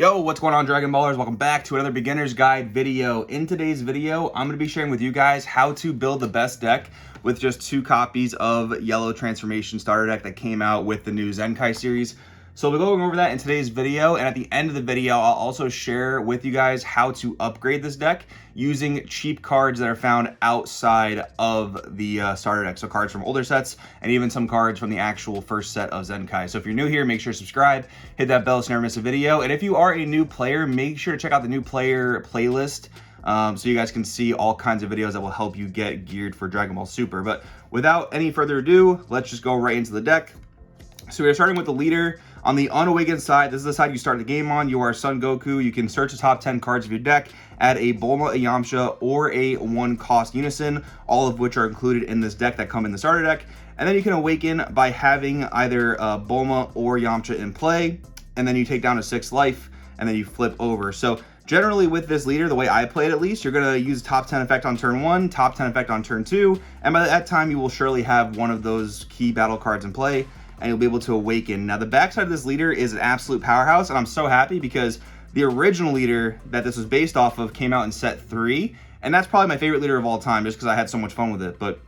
Yo, what's going on, Dragon Ballers? Welcome back to another beginner's guide video. In today's video, I'm going to be sharing with you guys how to build the best deck with just 2 copies of Yellow Transformation Starter Deck that came out with the new Zenkai series. So we'll be going over that in today's video, and at the end of the video, I'll also share with you guys how to upgrade this deck using cheap cards that are found outside of the starter deck. So cards from older sets, and even some cards from the actual first set of Zenkai. So if you're new here, make sure to subscribe, hit that bell so you never miss a video. And if you are a new player, make sure to check out the new player playlist so you guys can see all kinds of videos that will help you get geared for Dragon Ball Super. But without any further ado, let's just go right into the deck. So we're starting with the leader. On the Unawakened side, this is the side you start the game on. You are Son Goku. You can search the top 10 cards of your deck, add a Bulma, a Yamcha, or a 1-cost Unison, all of which are included in this deck that come in the starter deck. And then you can awaken by having either Bulma or Yamcha in play, and then you take down a 6 life, and then you flip over. So generally with this leader, the way I play it at least, you're going to use top 10 effect on turn 1, top 10 effect on turn 2, and by that time you will surely have one of those key battle cards in play, and you'll be able to awaken. Now the backside of this leader is an absolute powerhouse, and I'm so happy because the original leader that this was based off of came out in set 3, and that's probably my favorite leader of all time just because I had so much fun with it. But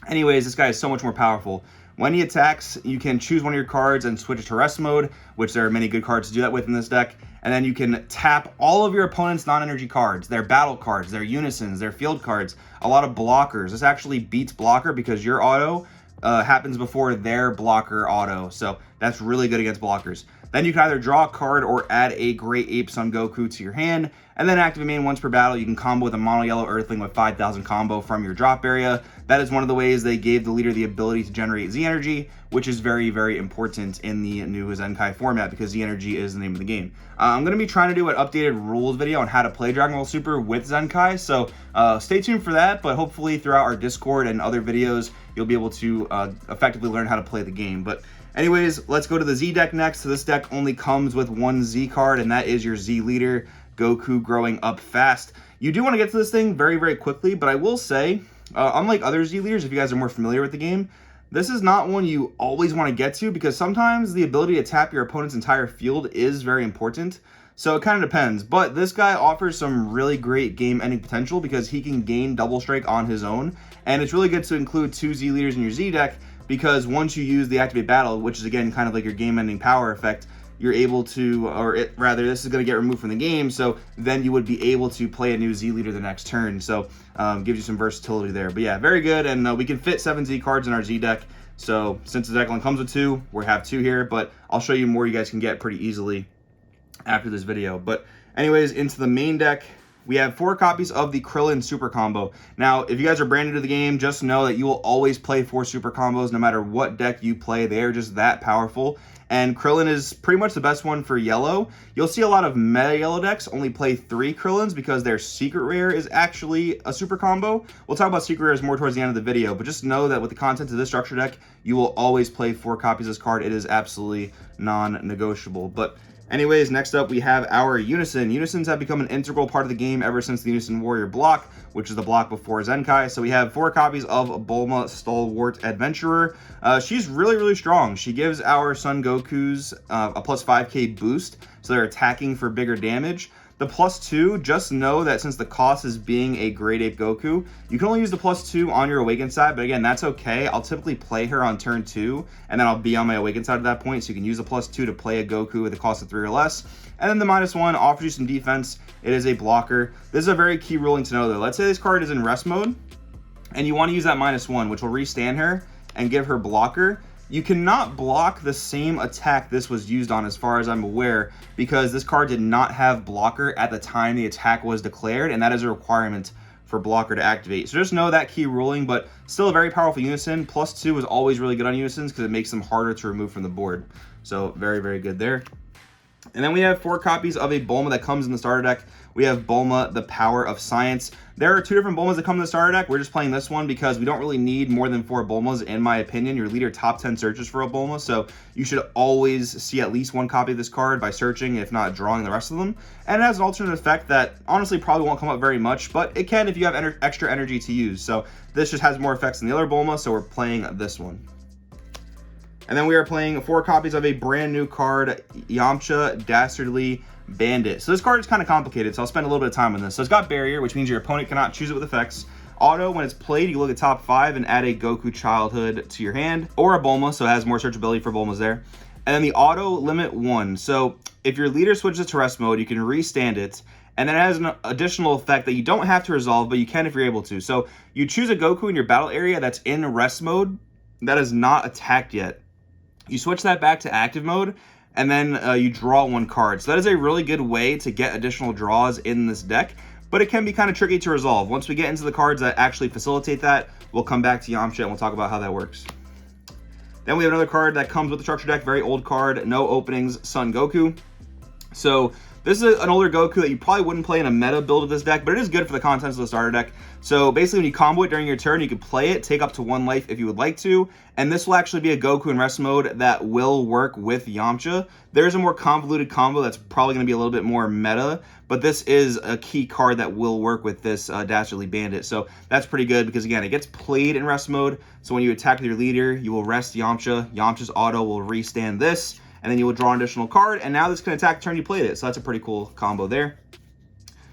anyways, this guy is so much more powerful. When he attacks, you can choose one of your cards and switch it to rest mode, which there are many good cards to do that with in this deck. And then you can tap all of your opponent's non-energy cards, their battle cards, their unisons, their field cards, a lot of blockers. This actually beats blocker because your auto happens before their blocker auto, so that's really good against blockers. Then you can either draw a card or add a Great Ape Son Goku to your hand, and then activate main once per battle. You can combo with a mono yellow Earthling with 5,000 combo from your drop area. That is one of the ways they gave the leader the ability to generate Z energy, which is very, very important in the new Zenkai format because Z energy is the name of the game. I'm going to be trying to do an updated rules video on how to play Dragon Ball Super with Zenkai, so stay tuned for that, but hopefully throughout our Discord and other videos, you'll be able to effectively learn how to play the game. But anyways, let's go to the Z deck next. So this deck only comes with 1 Z card, and that is your Z leader, Goku growing up fast. You do want to get to this thing very, very quickly, but I will say, unlike other Z leaders, if you guys are more familiar with the game, this is not one you always want to get to because sometimes the ability to tap your opponent's entire field is very important. So it kind of depends, but this guy offers some really great game-ending potential because he can gain double strike on his own, and it's really good to include 2 Z leaders in your Z deck because once you use the activate battle, which is again kind of like your game-ending power effect, you're able to, this is going to get removed from the game, so then you would be able to play a new Z leader the next turn, so gives you some versatility there. But yeah, very good, and we can fit 7 Z cards in our Z deck, so since the deck only comes with 2, we have 2 here, but I'll show you more you guys can get pretty easily after this video. But anyways, into the main deck, we have 4 copies of the Krillin Super Combo. Now, if you guys are brand new to the game, just know that you will always play 4 Super Combos no matter what deck you play. They are just that powerful. And Krillin is pretty much the best one for yellow. You'll see a lot of meta yellow decks only play 3 Krillins because their secret rare is actually a super combo. We'll talk about secret rares more towards the end of the video, but just know that with the content of this structure deck, you will always play 4 copies of this card. It is absolutely non-negotiable. But anyways, next up we have our Unison. Unisons have become an integral part of the game ever since the Unison Warrior block, which is the block before Zenkai. So we have 4 copies of Bulma Stalwart Adventurer. She's really, really strong. She gives our Son Goku's a plus 5k boost, so they're attacking for bigger damage. The +2, just know that since the cost is being a Great Ape Goku, you can only use the +2 on your Awakened side, but again, that's okay. I'll typically play her on turn 2, and then I'll be on my Awakened side at that point, so you can use the +2 to play a Goku with a cost of 3 or less. And then the -1 offers you some defense. It is a blocker. This is a very key ruling to know, though. Let's say this card is in rest mode, and you want to use that -1, which will restand her and give her blocker. You cannot block the same attack this was used on as far as I'm aware because this card did not have blocker at the time the attack was declared, and that is a requirement for blocker to activate. So just know that key ruling, but still a very powerful Unison. +2 is always really good on Unisons because it makes them harder to remove from the board. So very, very good there. And then we have 4 copies of a Bulma that comes in the starter deck. We have Bulma, the Power of Science. There are 2 different Bulmas that come in the starter deck. We're just playing this one because we don't really need more than 4 Bulmas, in my opinion. Your leader top 10 searches for a Bulma, so you should always see at least 1 copy of this card by searching, if not drawing the rest of them. And it has an alternate effect that honestly probably won't come up very much, but it can if you have extra energy to use. So this just has more effects than the other Bulma, so we're playing this one. And then we are playing 4 copies of a brand new card, Yamcha Dastardly Bandit. So this card is kind of complicated, so I'll spend a little bit of time on this. So it's got Barrier, which means your opponent cannot choose it with effects. Auto, when it's played, you look at top 5 and add a Goku Childhood to your hand, or a Bulma, so it has more searchability for Bulmas there. And then the auto limit 1. So if your leader switches to rest mode, you can restand it, and then it has an additional effect that you don't have to resolve, but you can if you're able to. So you choose a Goku in your battle area that's in rest mode that is not attacked yet. You switch that back to active mode, and then you draw 1 card. So that is a really good way to get additional draws in this deck, but it can be kind of tricky to resolve. Once we get into the cards that actually facilitate that, we'll come back to Yamcha and we'll talk about how that works. Then we have another card that comes with the structure deck, very old card, no openings, Son Goku. So this is an older Goku that you probably wouldn't play in a meta build of this deck, but it is good for the contents of the starter deck. So basically when you combo it during your turn, you can play it, take up to 1 life if you would like to, and this will actually be a Goku in rest mode that will work with Yamcha. There's a more convoluted combo that's probably going to be a little bit more meta, but this is a key card that will work with this Dastardly Bandit. So that's pretty good because, again, it gets played in rest mode. So when you attack with your leader, you will rest Yamcha. Yamcha's auto will restand this, and then you will draw an additional card, and now this can attack the turn you played it. So that's a pretty cool combo there.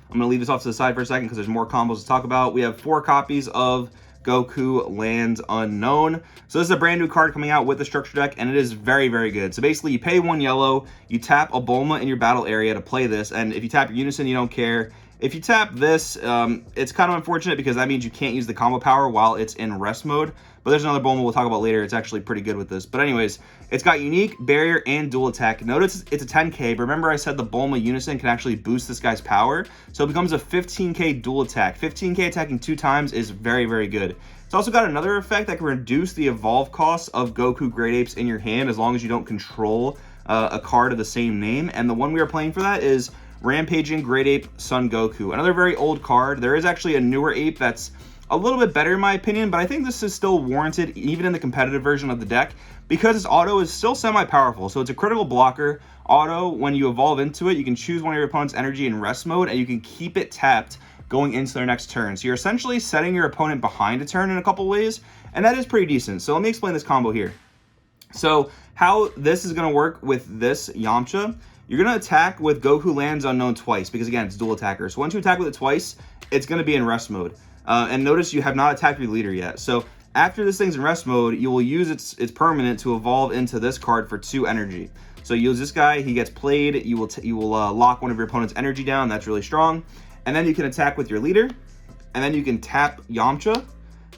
I'm going to leave this off to the side for a second because there's more combos to talk about. We have 4 copies of Goku Lands Unknown. So this is a brand new card coming out with the structure deck, and it is very, very good. So basically, you pay 1 yellow, you tap a Bulma in your battle area to play this, and if you tap your Unison, you don't care. If you tap this, it's kind of unfortunate because that means you can't use the combo power while it's in rest mode. But there's another Bulma we'll talk about later. It's actually pretty good with this. But anyways, it's got unique, barrier, and dual attack. Notice it's a 10k, but remember I said the Bulma Unison can actually boost this guy's power. So it becomes a 15k dual attack. 15k attacking 2 times is very, very good. It's also got another effect that can reduce the evolve cost of Goku Great Apes in your hand as long as you don't control a card of the same name. And the one we are playing for that is Rampaging Great Ape Son Goku. Another very old card. There is actually a newer ape that's a little bit better in my opinion, but I think this is still warranted even in the competitive version of the deck because its auto is still semi-powerful. So it's a critical blocker. Auto, when you evolve into it, you can choose one of your opponent's energy in rest mode and you can keep it tapped going into their next turn. So you're essentially setting your opponent behind a turn in a couple ways, and that is pretty decent. So let me explain this combo here. So how this is going to work with this Yamcha, you're going to attack with Goku Lands Unknown twice because, again, it's dual attacker. So once you attack with it twice, it's going to be in rest mode. And notice you have not attacked your leader yet. So after this thing's in rest mode, you will use its permanent to evolve into this card for 2 energy. So you use this guy, he gets played, you will lock one of your opponent's energy down. That's really strong. And then you can attack with your leader, and then you can tap Yamcha.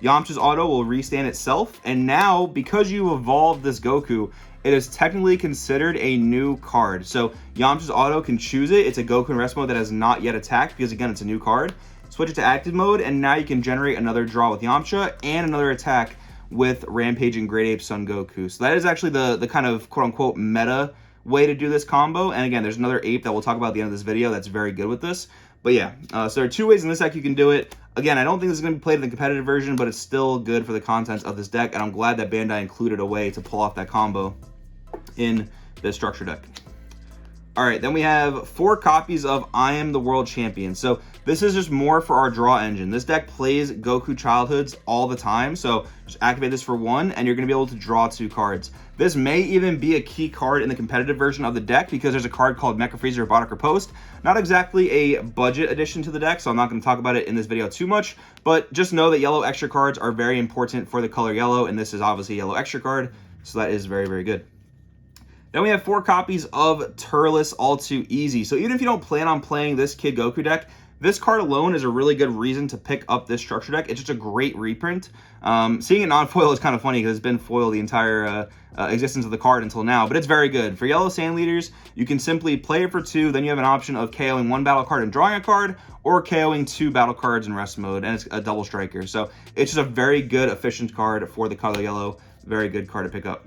Yamcha's auto will restand itself, and now, because you evolved this Goku, it is technically considered a new card. So Yamcha's auto can choose it. It's a Goku in rest mode that has not yet attacked, because again, it's a new card. Switch it to active mode, and now you can generate another draw with Yamcha, and another attack with Rampaging Great Ape Son Goku. So that is actually the kind of quote-unquote meta way to do this combo. And again, there's another ape that we'll talk about at the end of this video that's very good with this. But yeah, so there are 2 ways in this deck you can do it. Again, I don't think this is going to be played in the competitive version, but it's still good for the contents of this deck, and I'm glad that Bandai included a way to pull off that combo in this structure deck. All right, then we have 4 copies of I Am the World Champion. So this is just more for our draw engine. This deck plays Goku Childhoods all the time, so just activate this for 1, and you're going to be able to draw 2 cards. This may even be a key card in the competitive version of the deck because there's a card called Mecha Freezer Robotic Riposte. Not exactly a budget addition to the deck, so I'm not going to talk about it in this video too much, but just know that yellow extra cards are very important for the color yellow, and this is obviously a yellow extra card, so that is very, very good. Then we have 4 copies of Turles All Too Easy. So even if you don't plan on playing this Kid Goku deck, this card alone is a really good reason to pick up this structure deck. It's just a great reprint. Seeing it non-foil is kind of funny because it's been foil the entire existence of the card until now, but it's very good. For Yellow Sand Leaders, you can simply play it for 2, then you have an option of KOing 1 battle card and drawing a card, or KOing 2 battle cards in rest mode, and it's a double striker. So it's just a very good, efficient card for the color yellow. Very good card to pick up.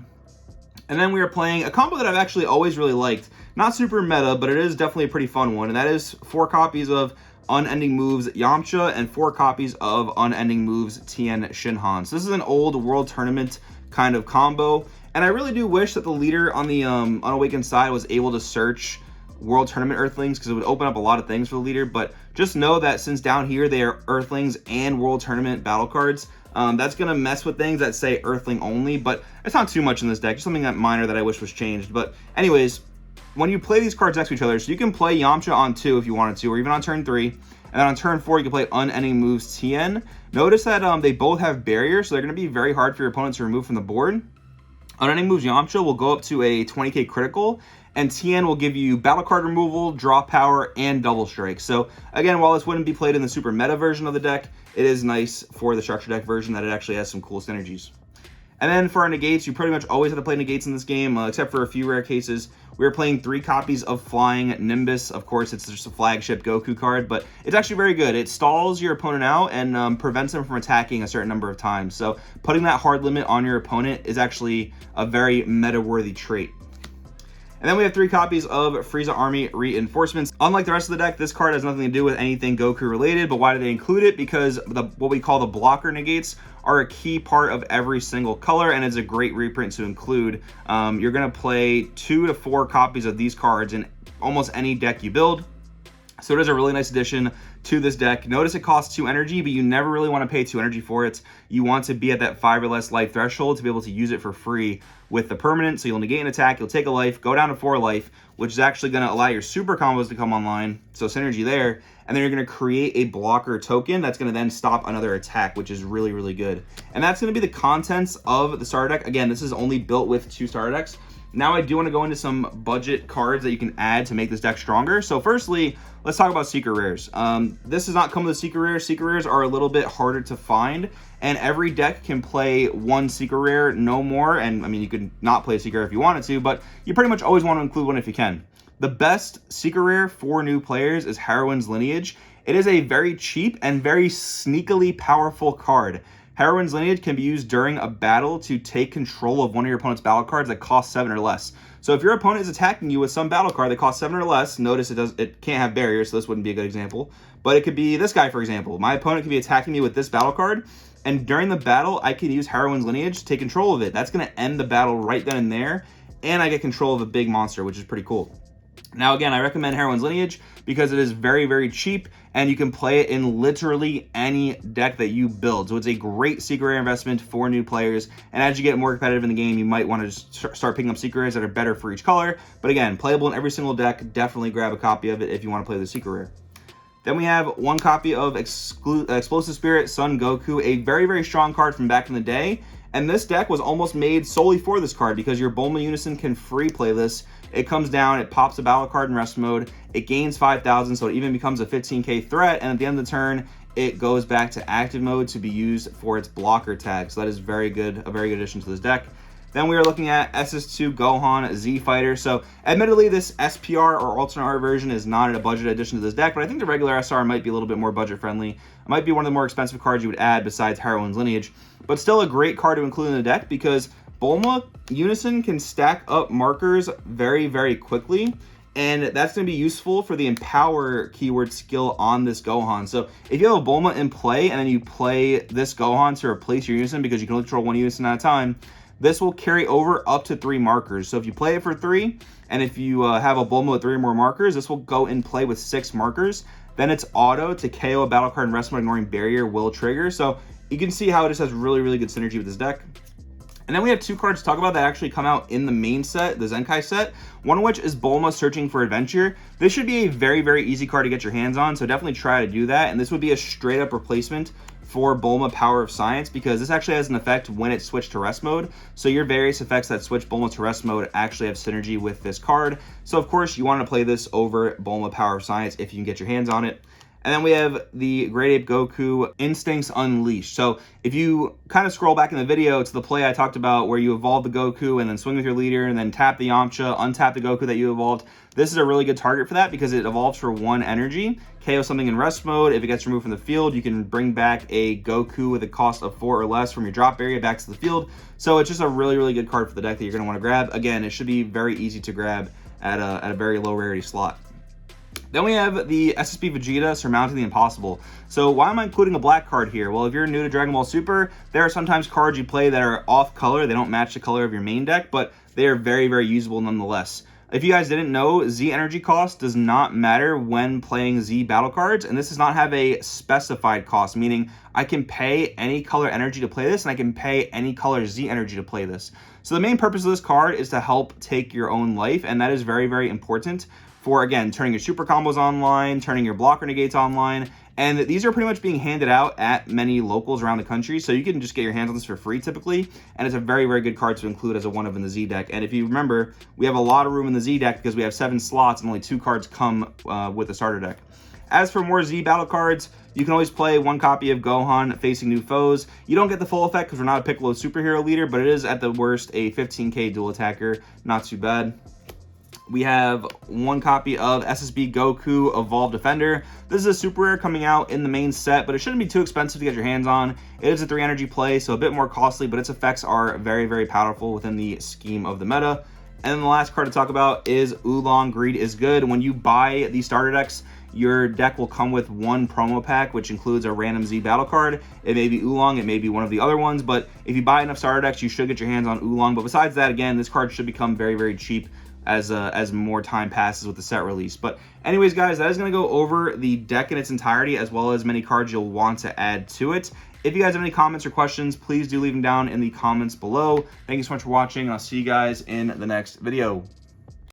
And then we are playing a combo that I've actually always really liked. Not super meta, but it is definitely a pretty fun one. And that is 4 copies of Unending Moves Yamcha and 4 copies of Unending Moves Tien Shinhan. So this is an old World Tournament kind of combo. And I really do wish that the leader on the Unawakened side was able to search World Tournament Earthlings because it would open up a lot of things for the leader. But just know that since down here they are Earthlings and World Tournament battle cards, that's going to mess with things that say Earthling only, but it's not too much in this deck. Just something that minor that I wish was changed. But anyways, when you play these cards next to each other, so you can play Yamcha on 2 if you wanted to, or even on turn 3, and then on turn 4 you can play unending moves Tien. Notice that they both have barriers, so they're going to be very hard for your opponent to remove from the board. Unending moves Yamcha will go up to a 20k critical, and Tien will give you battle card removal, draw power, and double strike. So again, while this wouldn't be played in the super meta version of the deck, it is nice for the structure deck version that it actually has some cool synergies. And then for our negates, you pretty much always have to play negates in this game, except for a few rare cases. We're playing 3 copies of Flying Nimbus. Of course, it's just a flagship Goku card, but it's actually very good. It stalls your opponent out and prevents them from attacking a certain number of times. So putting that hard limit on your opponent is actually a very meta-worthy trait. And then we have 3 copies of Frieza Army Reinforcements. Unlike the rest of the deck, this card has nothing to do with anything Goku related, but why do they include it? Because what we call the blocker negates are a key part of every single color, and it's a great reprint to include. You're gonna play 2 to 4 copies of these cards in almost any deck you build. So it is a really nice addition to this deck. Notice it costs 2 energy, but you never really want to pay 2 energy for it. You want to be at that 5 or less life threshold to be able to use it for free with the permanent. So you'll negate an attack, you'll take a life, go down to 4 life, which is actually going to allow your super combos to come online. So synergy there. And then you're going to create a blocker token that's going to then stop another attack, which is really, really good. And that's going to be the contents of the starter deck. Again, this is only built with 2 starter decks. Now I do want to go into some budget cards that you can add to make this deck stronger. So firstly, let's talk about secret rares. This does not come with secret rares. Secret rares are a little bit harder to find, and every deck can play 1 secret rare, no more. And I mean, you could not play a secret rare if you wanted to, but you pretty much always want to include one if you can. The best secret rare for new players is Heroine's Lineage. It is a very cheap and very sneakily powerful card. Heroine's Lineage can be used during a battle to take control of one of your opponent's battle cards that cost 7 or less. So if your opponent is attacking you with some battle card that costs 7 or less, notice it can't have barriers, so this wouldn't be a good example. But it could be this guy, for example. My opponent could be attacking me with this battle card, and during the battle, I can use Heroine's Lineage to take control of it. That's going to end the battle right then and there, and I get control of a big monster, which is pretty cool. Now, again, I recommend Heroine's Lineage because it is very, very cheap, and you can play it in literally any deck that you build. So it's a great secret rare investment for new players, and as you get more competitive in the game, you might want to just start picking up secret rares that are better for each color. But again, playable in every single deck. Definitely grab a copy of it if you want to play the secret rare. Then we have 1 copy of Explosive Spirit Son Goku, a very, very strong card from back in the day. And this deck was almost made solely for this card because your Bulma Unison can free play this. It comes down, it pops a battle card in rest mode, it gains 5,000, so it even becomes a 15k threat, and at the end of the turn, it goes back to active mode to be used for its blocker tag. So that is very good, a very good addition to this deck. Then we are looking at SS2 Gohan Z Fighter. So admittedly, this SPR or alternate art version is not a budget addition to this deck, but I think the regular SR might be a little bit more budget friendly. It might be one of the more expensive cards you would add besides Heroine's Lineage, but still a great card to include in the deck because Bulma Unison can stack up markers very, very quickly, and that's going to be useful for the Empower keyword skill on this Gohan. So if you have a Bulma in play and then you play this Gohan to replace your Unison because you can only control 1 Unison at a time, this will carry over up to 3 markers. So if you play it for 3, and if you have a Bulma with 3 or more markers, this will go in play with 6 markers. Then it's auto to KO a battle card in rest mode ignoring barrier will trigger. So you can see how it just has really, really good synergy with this deck. And then we have 2 cards to talk about that actually come out in the main set, the Zenkai set, one of which is Bulma Searching for Adventure. This should be a very, very easy card to get your hands on, so definitely try to do that. And this would be a straight up replacement for Bulma Power of Science because this actually has an effect when it's switched to rest mode. So your various effects that switch Bulma to rest mode actually have synergy with this card. So of course you want to play this over Bulma Power of Science if you can get your hands on it. And then we have the Great Ape Goku Instincts Unleashed. So if you kind of scroll back in the video, it's the play I talked about where you evolve the Goku and then swing with your leader and then tap the Yamcha, untap the Goku that you evolved. This is a really good target for that because it evolves for 1 energy. KO something in rest mode. If it gets removed from the field, you can bring back a Goku with a cost of 4 or less from your drop area back to the field. So it's just a really, really good card for the deck that you're going to want to grab. Again, it should be very easy to grab at a very low rarity slot. Then we have the SSB Vegeta Surmounting the Impossible. So why am I including a black card here? Well, if you're new to Dragon Ball Super, there are sometimes cards you play that are off color. They don't match the color of your main deck, but they are very, very usable nonetheless. If you guys didn't know, Z energy cost does not matter when playing Z battle cards, and this does not have a specified cost, meaning I can pay any color energy to play this, and I can pay any color Z energy to play this. So the main purpose of this card is to help take your own life, and that is very, very important for, again, turning your super combos online, turning your blocker negates online, and these are pretty much being handed out at many locals around the country, so you can just get your hands on this for free typically, and it's a very, very good card to include as a one of in the Z deck. And if you remember, we have a lot of room in the Z deck because we have 7 slots and only 2 cards come with the starter deck. As for more Z battle cards, you can always play 1 copy of Gohan facing new foes. You don't get the full effect because we're not a Piccolo superhero leader, but it is at the worst a 15k dual attacker. Not too bad. We have 1 copy of SSB Goku Evolved Defender. This is a super rare coming out in the main set, but it shouldn't be too expensive to get your hands on. It is a 3 energy play, so a bit more costly, but its effects are very, very powerful within the scheme of the meta. And then the last card to talk about is Oolong Greed is Good. When you buy the starter decks, your deck will come with 1 promo pack, which includes a random Z battle card. It may be Oolong, it may be one of the other ones, but if you buy enough starter decks, you should get your hands on Oolong. But besides that, again, this card should become very, very cheap as more time passes with the set release. But anyways, guys, that is going to go over the deck in its entirety, as well as many cards you'll want to add to it. If you guys have any comments or questions, please do leave them down in the comments below. Thank you so much for watching, and I'll see you guys in the next video.